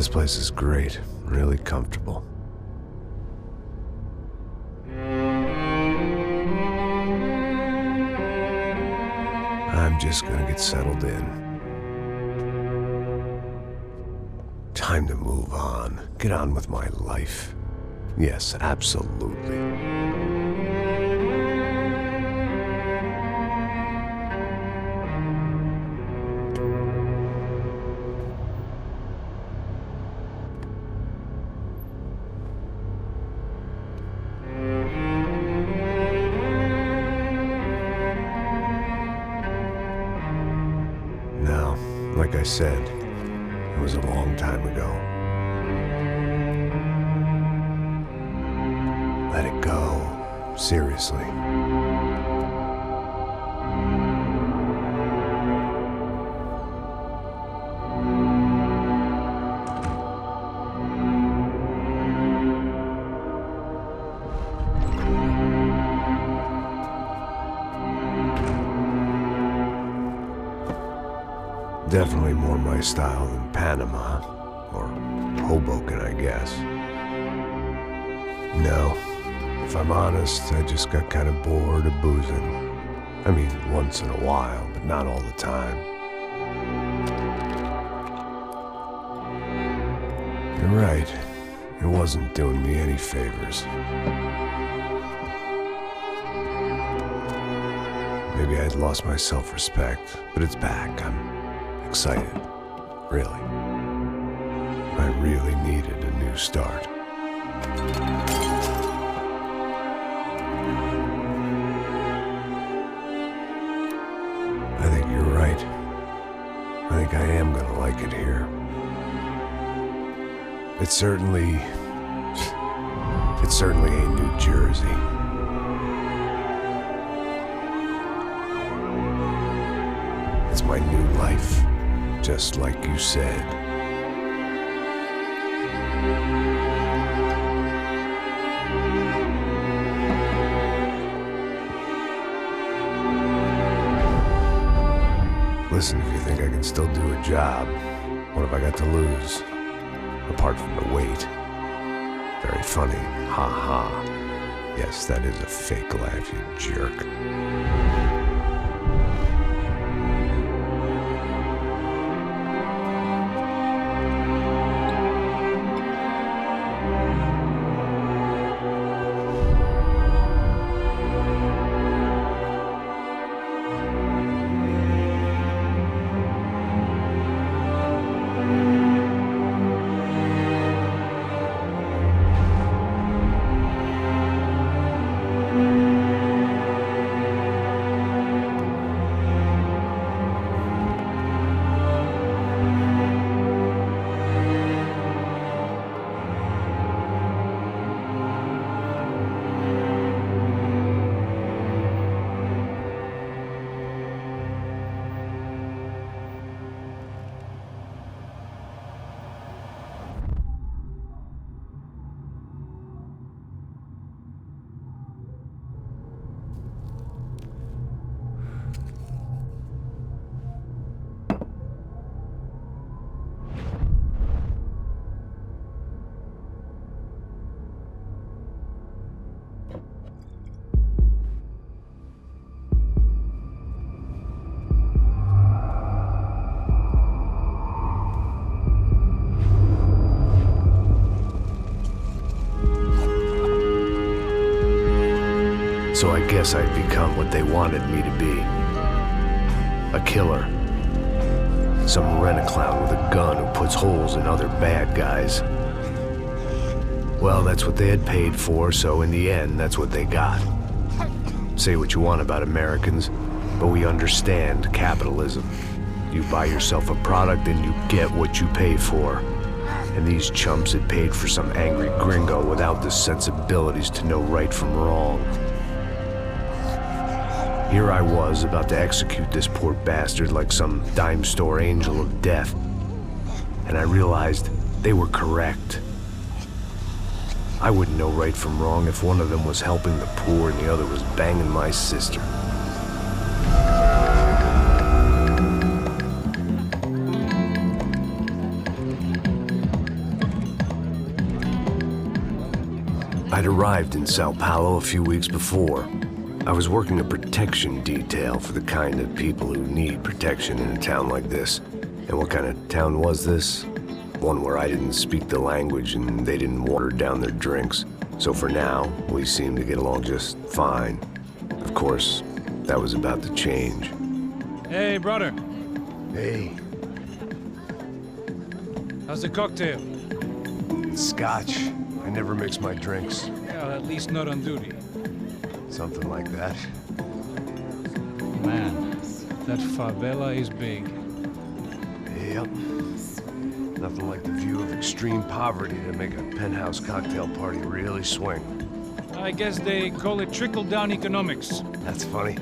This place is great, really comfortable. I'm just gonna get settled in. Time to move on. Get on with my life. Yes, absolutely. Now, like I said, it was a long time ago. Let it go. Seriously. Definitely more my style than Panama, or Hoboken, I guess. No, if I'm honest, I just got kind of bored of boozing. I mean, once in a while, but not all the time. You're right, it wasn't doing me any favors. Maybe I'd lost my self-respect, but it's back. I'm excited, really. I really needed a new start. I think you're right. I think I am gonna like it here. It's certainly ain't New Jersey. It's my new life. Just like you said. Listen, if you think I can still do a job, what have I got to lose? Apart from the weight. Very funny. Ha ha. Yes, that is a fake laugh, you jerk. So I guess I'd become what they wanted me to be. A killer. Some rent-a-clown with a gun who puts holes in other bad guys. Well, that's what they had paid for, so in the end, that's what they got. Say what you want about Americans, but we understand capitalism. You buy yourself a product and you get what you pay for. And these chumps had paid for some angry gringo without the sensibilities to know right from wrong. Here I was, about to execute this poor bastard like some dime store angel of death. And I realized they were correct. I wouldn't know right from wrong if one of them was helping the poor and the other was banging my sister. I'd arrived in Sao Paulo a few weeks before. I was working a protection detail for the kind of people who need protection in a town like this. And what kind of town was this? One where I didn't speak the language and they didn't water down their drinks. So for now, we seemed to get along just fine. Of course, that was about to change. Hey, brother. Hey. How's the cocktail? It's scotch. I never mix my drinks. Well, at least not on duty. Something like that. Man, that favela is big. Yep. Nothing like the view of extreme poverty to make a penthouse cocktail party really swing. I guess they call it trickle-down economics. That's funny.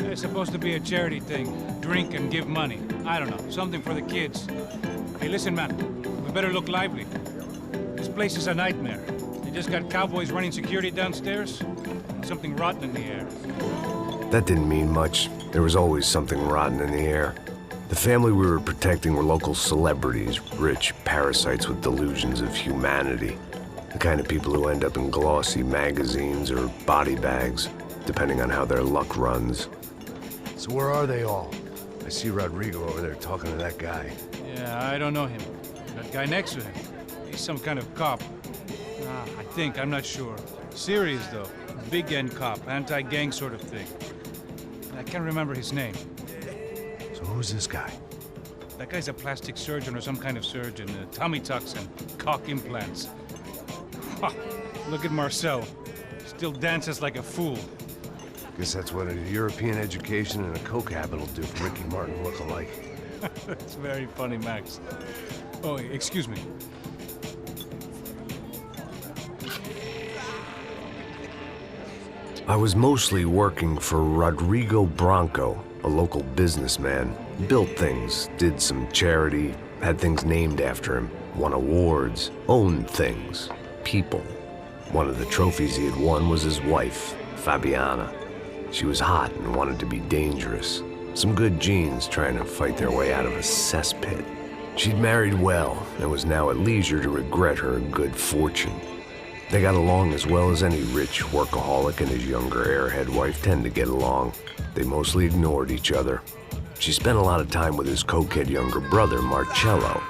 It's supposed to be a charity thing. Drink and give money. I don't know, something for the kids. Hey, listen, man. We better look lively. This place is a nightmare. They just got cowboys running security downstairs. And something rotten in the air. That didn't mean much. There was always something rotten in the air. The family we were protecting were local celebrities, rich parasites with delusions of humanity. The kind of people who end up in glossy magazines or body bags, depending on how their luck runs. So where are they all? I see Rodrigo over there talking to that guy. Yeah, I don't know him. That guy next to him. He's some kind of cop. I think, I'm not sure. Serious, though. Big end cop, anti-gang sort of thing. I can't remember his name. So who's this guy? That guy's a plastic surgeon or some kind of surgeon. Tummy tucks and cock implants. Ha! Look at Marcel. Still dances like a fool. Guess that's what a European education and a coke habit will do for Ricky Martin look-alike. That's very funny, Max. Oh, excuse me. I was mostly working for Rodrigo Branco, a local businessman. Built things, did some charity, had things named after him, won awards, owned things, people. One of the trophies he had won was his wife, Fabiana. She was hot and wanted to be dangerous. Some good genes trying to fight their way out of a cesspit. She'd married well and was now at leisure to regret her good fortune. They got along as well as any rich workaholic and his younger airhead wife tend to get along. They mostly ignored each other. She spent a lot of time with his cokehead younger brother, Marcello.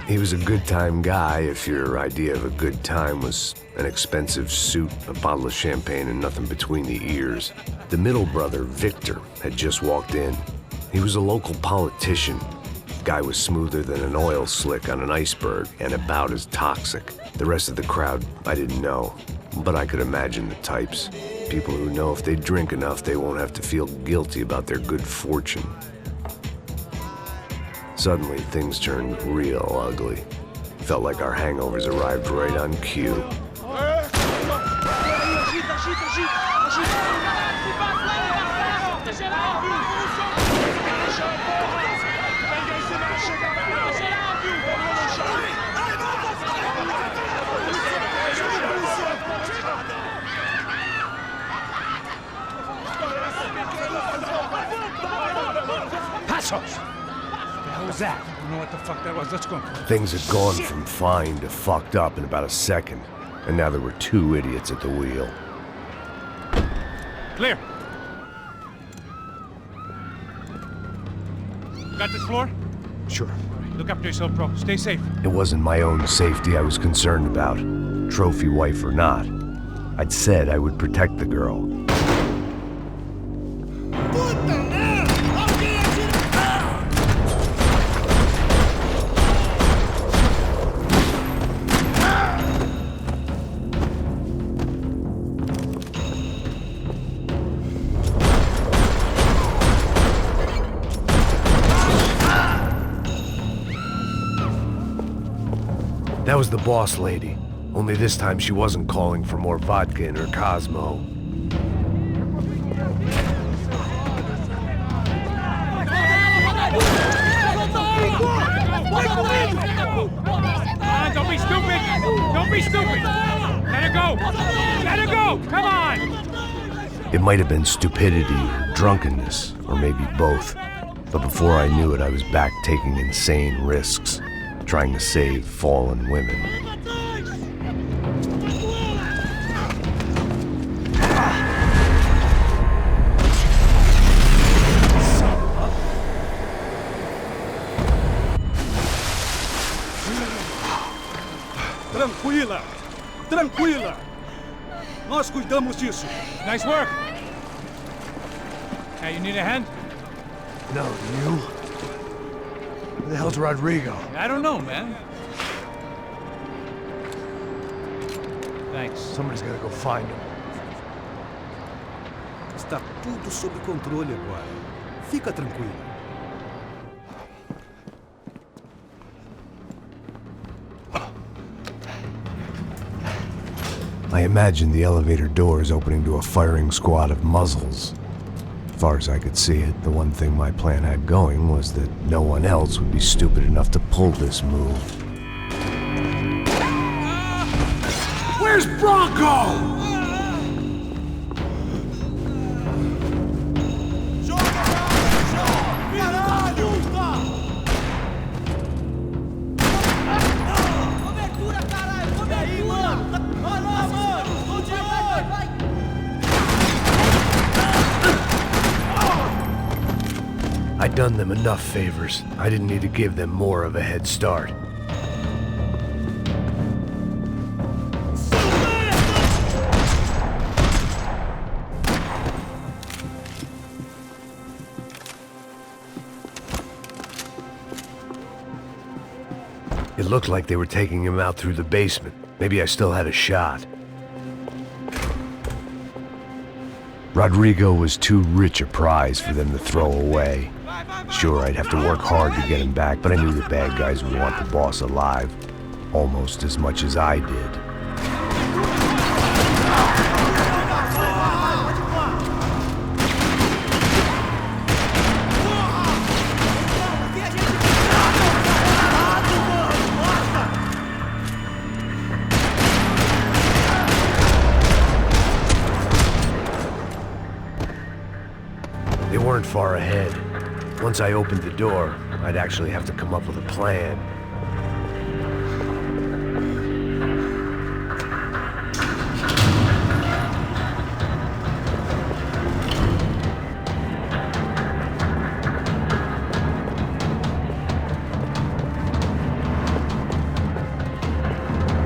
He was a good-time guy if your idea of a good time was an expensive suit, a bottle of champagne, and nothing between the ears. The middle brother, Victor, had just walked in. He was a local politician. Guy was smoother than an oil slick on an iceberg and about as toxic. The rest of the crowd, I didn't know, but I could imagine the types. People who know if they drink enough, they won't have to feel guilty about their good fortune. Suddenly, things turned real ugly. Felt like our hangovers arrived right on cue. Passos! What was that? I don't know what the fuck that was. Let's go. Things had gone from fine to fucked up in about a second, and now there were two idiots at the wheel. Clear. Got this floor? Sure. Look after yourself, bro. Stay safe. It wasn't my own safety I was concerned about, trophy wife or not. I'd said I would protect the girl. That was the boss lady. Only this time she wasn't calling for more vodka in her Cosmo. Don't be stupid! Don't be stupid! Let her go! Let her go! Come on! It might have been stupidity or drunkenness, or maybe both. But before I knew it, I was back taking insane risks, trying to save fallen women. tranquila. Nós cuidamos disso. Nice work. Hey, you need a hand? No, you? Who the hell's Rodrigo? I don't know, man. Thanks. Somebody's gotta go find him. Está tudo sob controle agora. Fica tranquilo. I imagine the elevator door is opening to a firing squad of muzzles. As far as I could see it, the one thing my plan had going was that no one else would be stupid enough to pull this move. Where's Bronco? I'd done them enough favors. I didn't need to give them more of a head start. It looked like they were taking him out through the basement. Maybe I still had a shot. Rodrigo was too rich a prize for them to throw away. Sure, I'd have to work hard to get him back, but I knew the bad guys would want the boss alive, almost as much as I did. They weren't far ahead. Once I opened the door, I'd actually have to come up with a plan.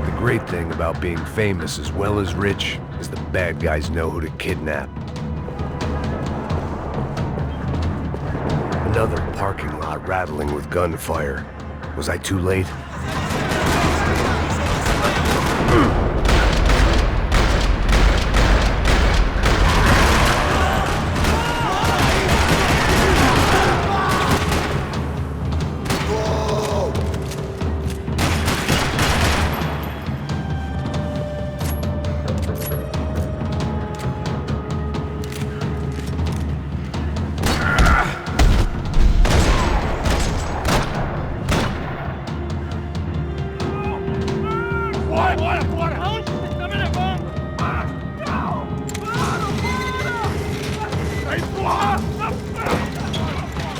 The great thing about being famous as well as rich is the bad guys know who to kidnap. Another parking lot rattling with gunfire. Was I too late?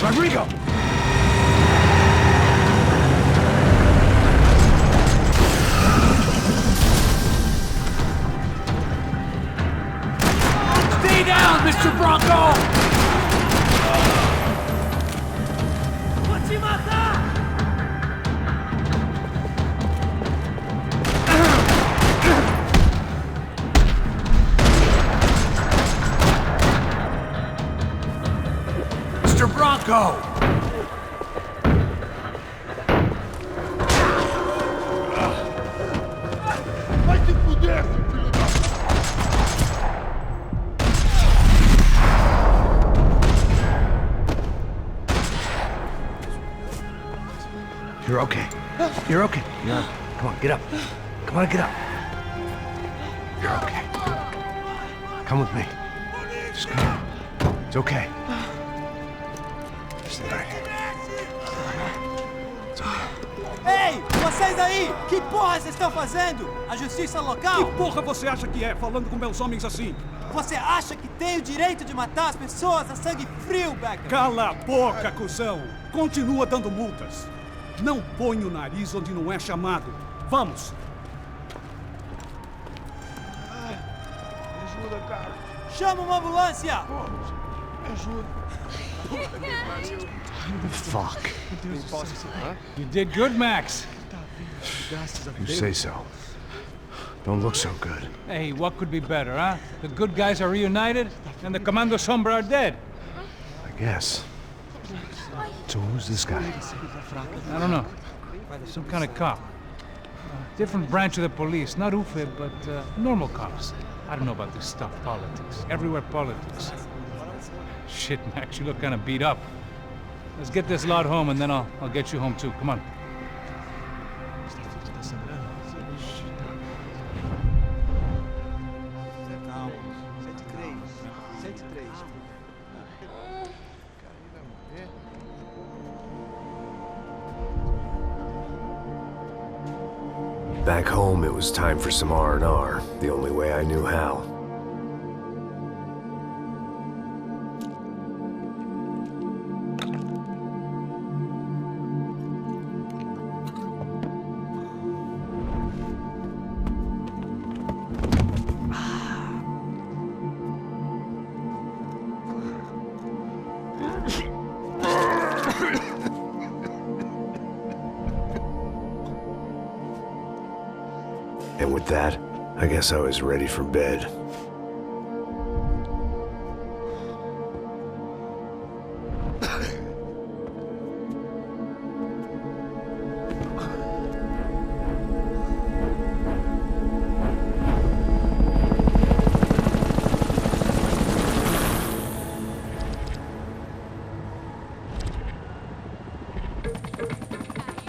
Rodrigo! Stay down, Mr. Bronco! Vou te matar! Mr. Bronco! Vai se fuder, seu filho da... You're okay. You're okay. Come on, get up. Come on, get up. You're okay. Come with me. Just come on. It's okay. Stay right here. It's okay. Ei, vocês aí! Que porra vocês estão fazendo? A justiça local? Que porra você acha que é, falando com meus homens assim? Você acha que tem o direito de matar as pessoas a sangue frio, Becker? Cala a boca, cuzão! Continua dando multas. Não põe o nariz onde não é chamado. Vamos! Me ajuda, cara. Chama uma ambulância! Me ajuda. Fuck. You did good, Max. You say so. Don't look so good. Hey, what could be better, huh? The good guys are reunited, and the Commando Sombra are dead. I guess. So who's this guy? I don't know. Some kind of cop. Different branch of the police. Not UFE, but normal cops. I don't know about this stuff, politics. Everywhere politics. Shit, Max, you look kind of beat up. Let's get this lot home, and then I'll get you home too. Come on. Back home, it was time for some R&R, the only way I knew how. And with that, I guess I was ready for bed.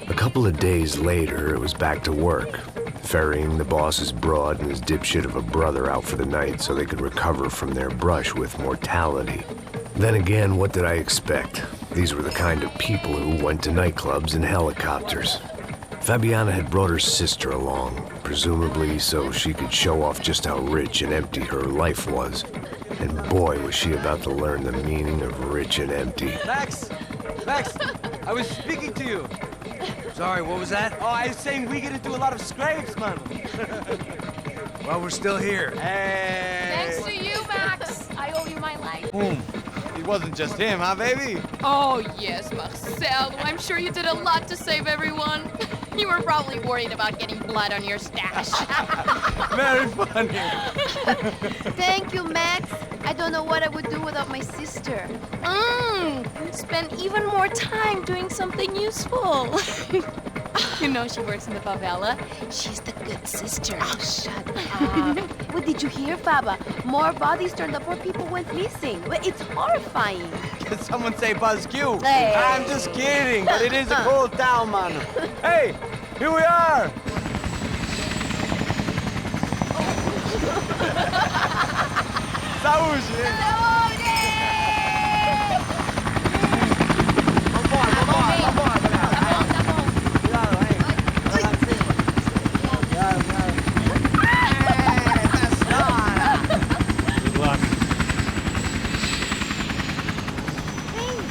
A couple of days later, it was back to work. Ferrying the boss's broad and his dipshit of a brother out for the night so they could recover from their brush with mortality. Then again, what did I expect? These were the kind of people who went to nightclubs in helicopters. Fabiana had brought her sister along, presumably so she could show off just how rich and empty her life was. And boy, was she about to learn the meaning of rich and empty. Max! Max! I was speaking to you. Sorry, what was that? Oh, I was saying we get into a lot of scrapes, man. Well, we're still here. Hey! Thanks to you, Max. I owe you my life. Boom. It wasn't just him, huh, baby? Oh, yes, Marcel. I'm sure you did a lot to save everyone. You were probably worried about getting blood on your stash. Very funny. Thank you, Max. I don't know what I would do without my sister. Spend even more time doing something useful. You know she works in the favela. She's the good sister. Oh, shut up. What did you hear, Faba? More bodies turned up where people went missing. It's horrifying. Did someone say Buzz Q? Hey. I'm just kidding, but it is a cool town, man. Hey, here we are. Saúde!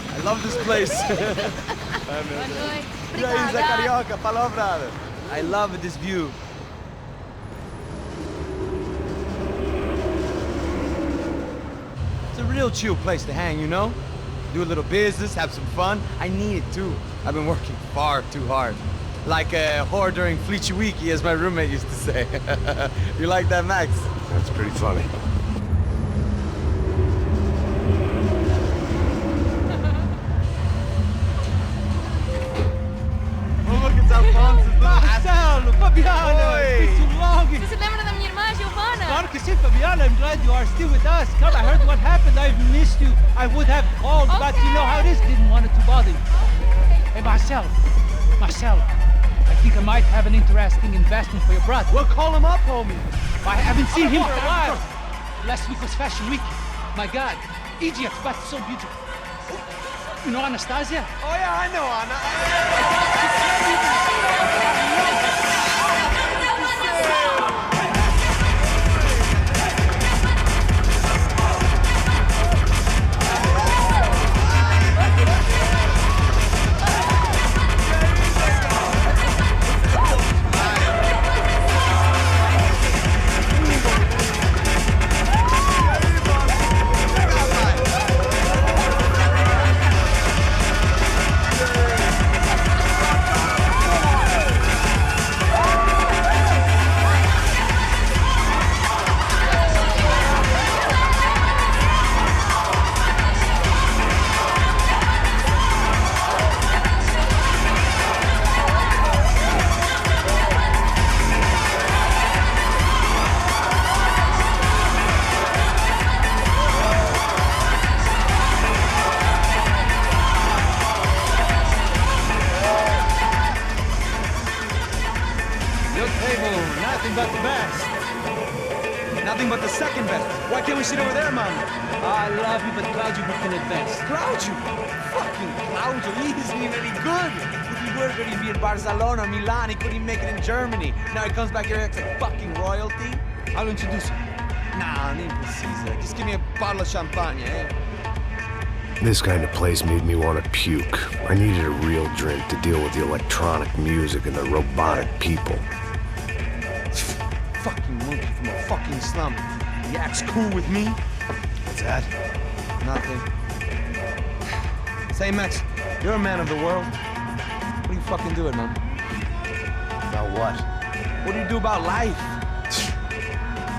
I love this place. E aí, Zé Carioca, palavra. I love this view. It's a real chill place to hang, you know? Do a little business, have some fun. I need it too. I've been working far too hard. Like a whore during Fleechy Weeky, as my roommate used to say. You like that, Max? That's pretty funny. Marcelo, Fabiana, it's been too long. Você se lembra da minha irmã, Giovanna? Claro que sim, Fabiana. I'm glad you are still with us. Come, I heard what happened. I've missed you. I would have called, but you know how it is. Didn't want it to bother you. Hey, Marcel, I think I might have an interesting investment for your brother. Well, call him up, homie. I haven't seen him for a while. Last week was Fashion Week. My God, Egypt, but so beautiful. You know Anastasia? Oh yeah, I know Anna. sit over there, man. I love you, but Claudio booked in advance. Claudio? Fucking Claudio, he isn't even any good. If he were good, he'd be in Barcelona, Milan, he couldn't even make it in Germany. Now he comes back here acts like fucking royalty. I'll introduce you. Nah, nem precisa. Just give me a bottle of champagne, eh? This kind of place made me want to puke. I needed a real drink to deal with the electronic music and the robotic people. Fucking monkey from a fucking slum. He acts cool with me. What's that? Nothing. Say, Max, you're a man of the world. What do you fucking do it, man? About what? What do you do about life?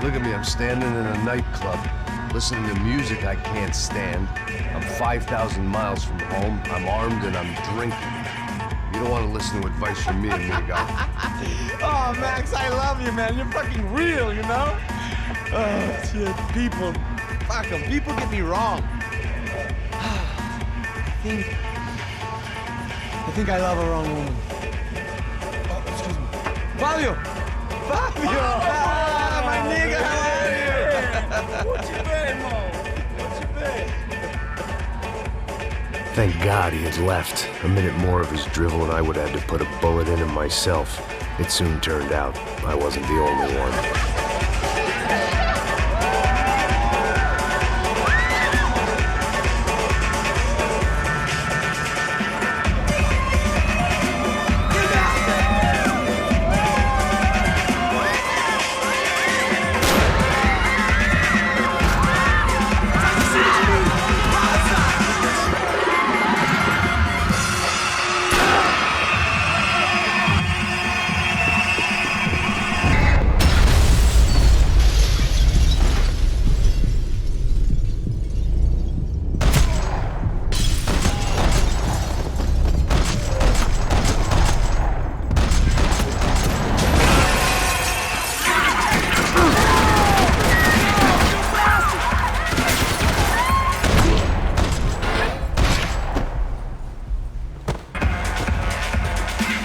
Look at me, I'm standing in a nightclub, listening to music I can't stand. I'm 5,000 miles from home, I'm armed and I'm drinking. You don't want to listen to advice from me, amigo. Oh, Max, I love you, man. You're fucking real, you know? Oh, shit. People. Fuck them. People get me wrong. I think I love a wrong woman. Oh, excuse me. Fabio! Fabio! Ah, my nigga, how are you? What you been, Mo? What you been? Thank God he had left. A minute more of his drivel and I would have had to put a bullet in him myself. It soon turned out I wasn't the only one.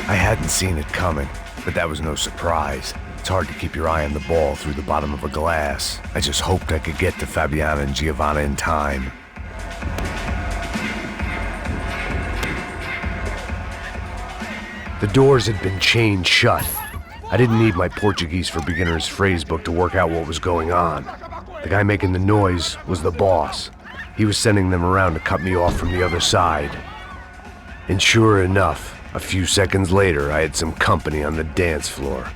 I hadn't seen it coming, but that was no surprise. It's hard to keep your eye on the ball through the bottom of a glass. I just hoped I could get to Fabiana and Giovanna in time. The doors had been chained shut. I didn't need my Portuguese for Beginners phrase book to work out what was going on. The guy making the noise was the boss. He was sending them around to cut me off from the other side. And sure enough, a few seconds later, I had some company on the dance floor.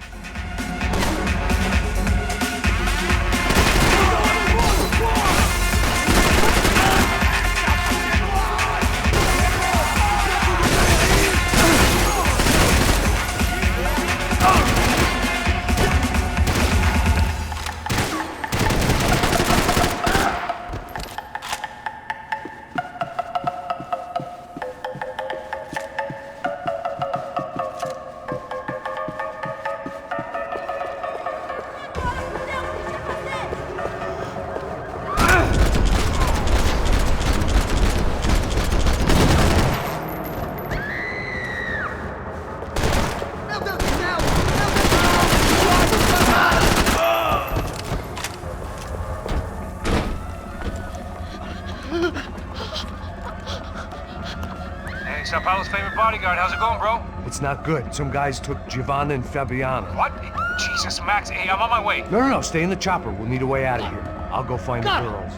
Sao Paulo's favorite bodyguard. How's it going, bro? It's not good. Some guys took Giovanna and Fabiana. What? Jesus, Max. Hey, I'm on my way. No, stay in the chopper. We'll need a way out of here. I'll go find the girls.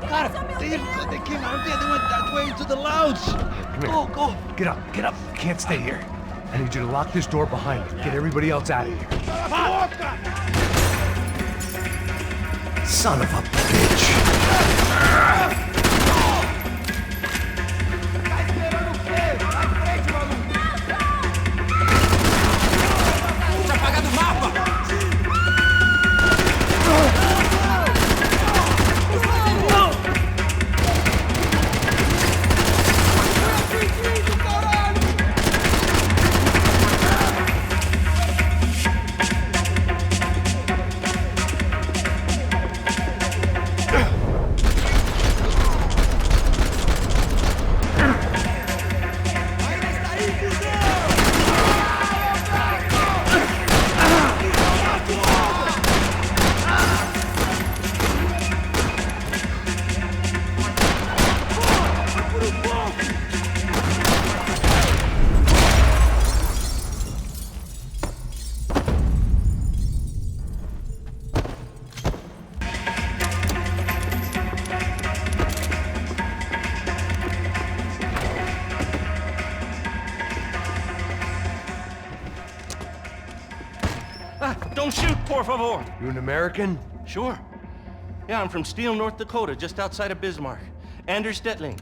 God, they came out there. They went that way to the lounge. Come here. Go. Get up. You can't stay here. I need you to lock this door behind me. Get everybody else out of here. Son of a bitch. don't shoot, por favor. You an American? Sure. Yeah, I'm from Steele, North Dakota, just outside of Bismarck. Anders Detling.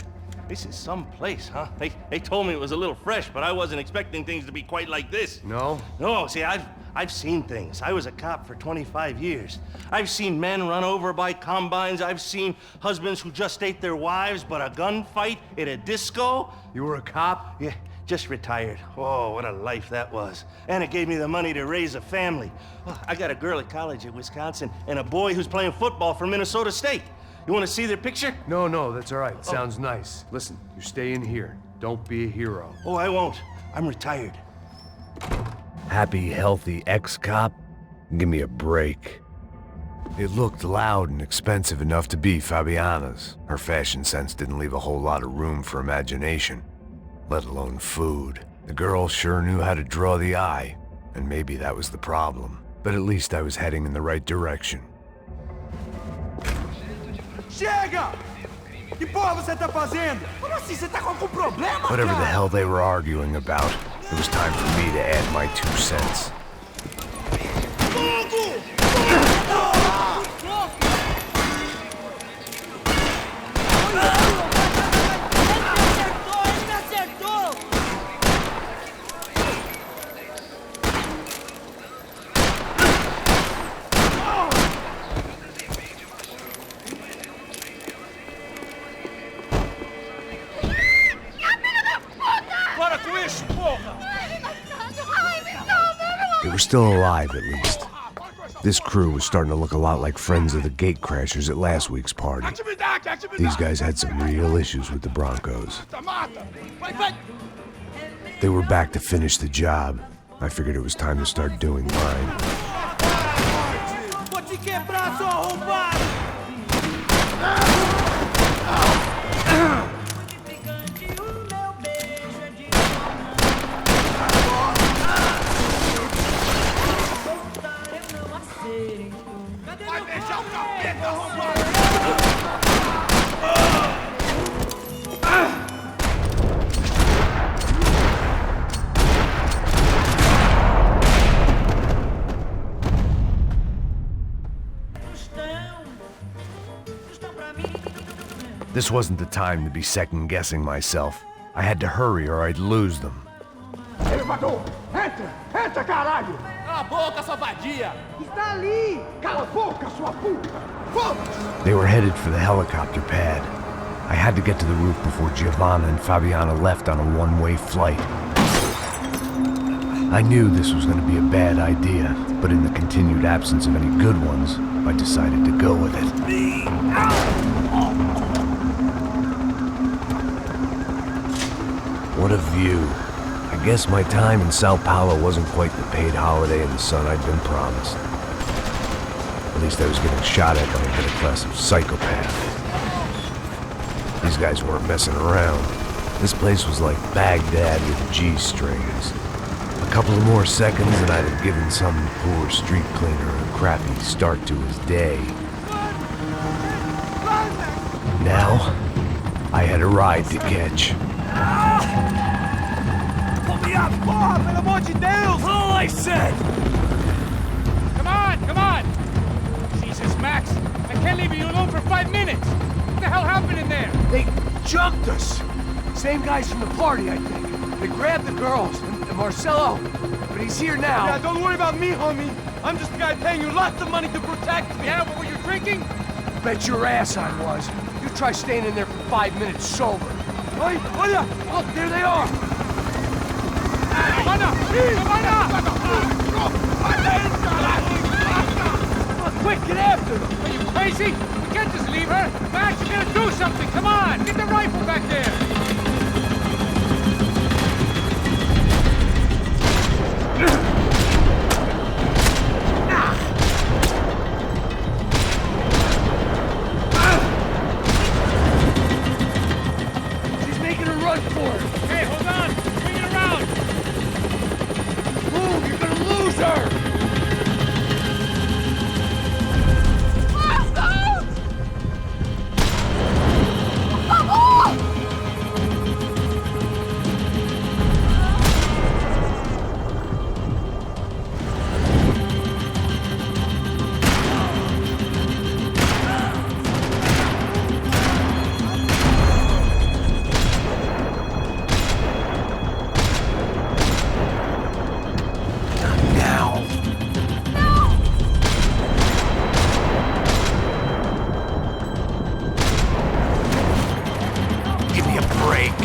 This is some place, huh? They told me it was a little fresh, but I wasn't expecting things to be quite like this. No? No, see, I've seen things. I was a cop for 25 years. I've seen men run over by combines. I've seen husbands who just ate their wives, but a gunfight at a disco. You were a cop? Yeah, just retired. Oh, what a life that was. And it gave me the money to raise a family. Oh, I got a girl at college at Wisconsin and a boy who's playing football for Minnesota State. You want to see their picture? No, that's all right. Sounds nice. Listen, you stay in here. Don't be a hero. Oh, I won't. I'm retired. Happy, healthy ex-cop? Give me a break. It looked loud and expensive enough to be Fabiana's. Her fashion sense didn't leave a whole lot of room for imagination, let alone food. The girl sure knew how to draw the eye, and maybe that was the problem. But at least I was heading in the right direction. Chega! Que porra você tá fazendo? Como assim? Você tá com algum problema, Whatever the hell they were arguing about, it was time for me to add my 2 cents. They were still alive, at least. This crew was starting to look a lot like friends of the gatecrashers at last week's party. These guys had some real issues with the Broncos. They were back to finish the job. I figured it was time to start doing mine. This wasn't the time to be second-guessing myself. I had to hurry or I'd lose them. Elevador! Entra! Entra, caralho! Cala a boca, sua vadia! Está ali! Cala a boca, sua puta! Vamos! They were headed for the helicopter pad. I had to get to the roof before Giovanna and Fabiana left on a one-way flight. I knew this was going to be a bad idea, but in the continued absence of any good ones, I decided to go with it. What a view. I guess my time in Sao Paulo wasn't quite the paid holiday in the sun I'd been promised. At least I was getting shot at by a better class of psychopath. These guys weren't messing around. This place was like Baghdad with G-strings. A couple of more seconds and I'd have given some poor street cleaner a crappy start to his day. Now, I had a ride to catch. Pull me up, porra, pelo amor de Deus! All I said! Come on! Jesus, Max, I can't leave you alone for 5 minutes. What the hell happened in there? They jumped us! Same guys from the party, I think. They grabbed the girls, and Marcelo, but he's here now. Yeah, don't worry about me, homie. I'm just the guy paying you lots of money to protect me. Yeah, but were you drinking? Bet your ass I was. You try staying in there for 5 minutes sober. Hey, olha! Look, there they are! Quick, get after them! Are you crazy? You can't just leave her! Max, you gotta do something! Come on! Get the rifle back there! a break.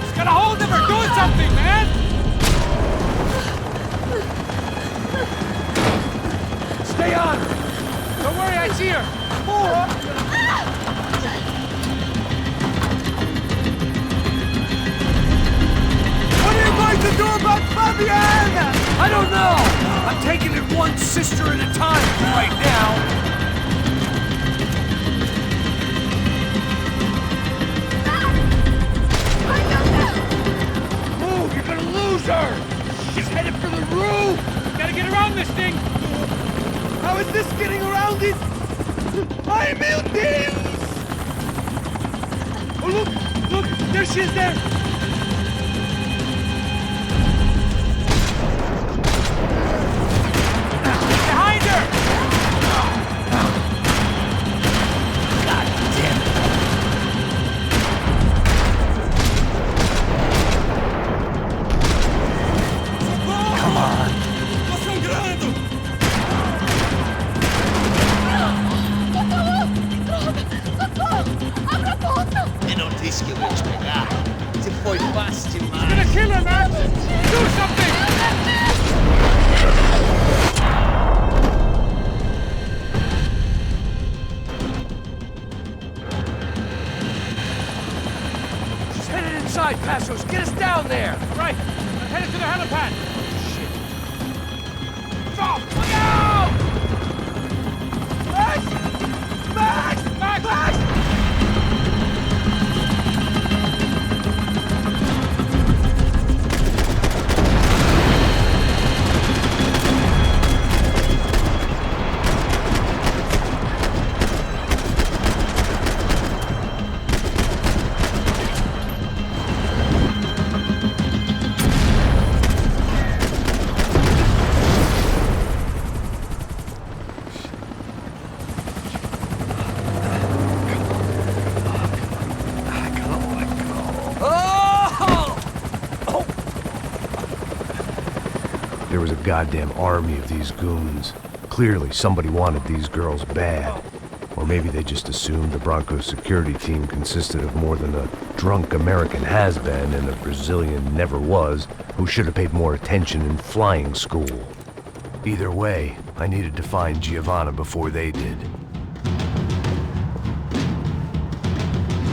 Just gotta hold him or do something, man! Stay on her. Don't worry, I see her. What are you going to do about Fabienne? I don't know. I'm taking it one sister at a time right now. Move, you're gonna lose her. She's headed for the roof. Gotta get around this thing. How is this getting around it? Ai, meu Deus! Oh, look, there she is there. Behind her! God damn it. Come on. Eu não disse que eu ia te pegar. Você foi fácil demais. Gonna kill her, man! Do something! She's headed inside, Passos. Get us down there. Right, I'm headed to the helipad. Shit. Stop! Look out! Max! Max! Max! Max! There was a goddamn army of these goons. Clearly, somebody wanted these girls bad. Or maybe they just assumed the Broncos security team consisted of more than a drunk American has-been and a Brazilian never-was who should have paid more attention in flying school. Either way, I needed to find Giovanna before they did.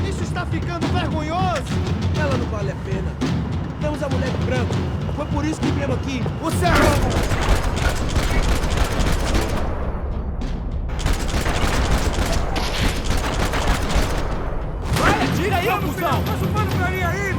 Isso está ficando vergonhoso! Ela não vale a pena. Temos a mulher de branco. Foi por isso que viemos aqui. Você é louco! Vai, atira aí, abusão! Faz um pano pra mim aí!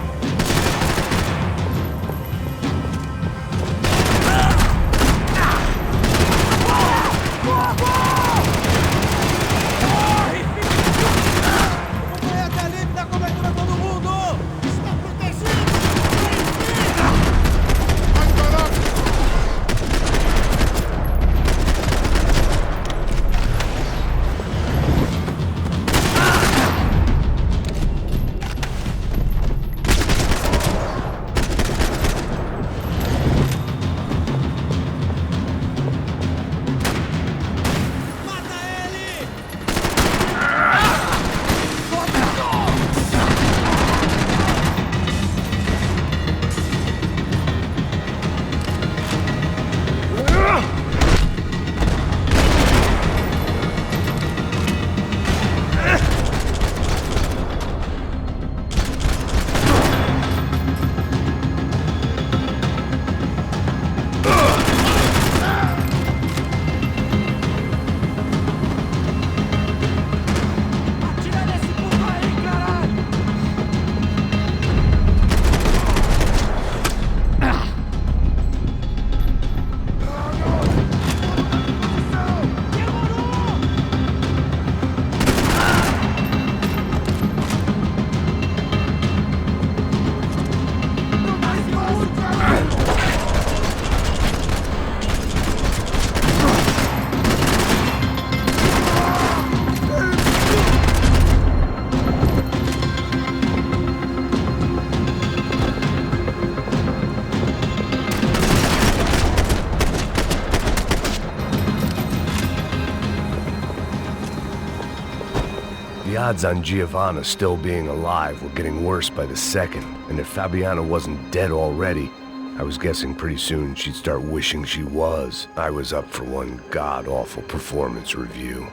odds on Giovanna still being alive were getting worse by the second, and if Fabiana wasn't dead already, I was guessing pretty soon she'd start wishing she was. I was up for one god-awful performance review.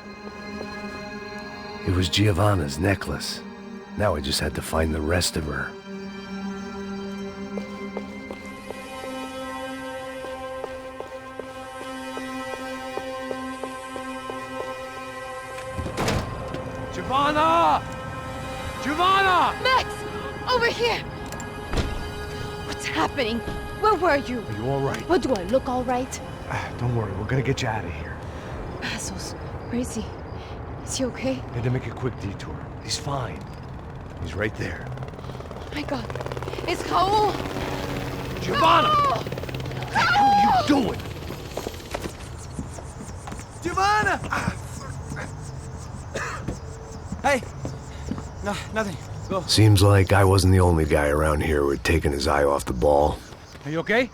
It was Giovanna's necklace. Now I just had to find the rest of her. Giovanna! Giovanna! Max! Over here! What's happening? Where were you? Are you all right? What, do I look all right? Don't worry, we're gonna get you out of here. Passos, where is he? Is he okay? Had to make a quick detour. He's fine. He's right there. Oh my God. It's Raul! Giovanna! Raul! What are you doing? Giovanna! Hey! No, nothing. Go. Seems like I wasn't the only guy around here who had taken his eye off the ball. Are you okay?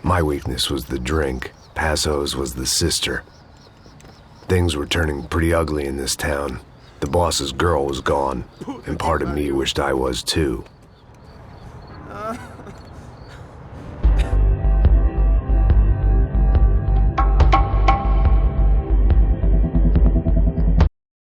My weakness was the drink. Passo's was the sister. Things were turning pretty ugly in this town. The boss's girl was gone, and part of me wished I was too.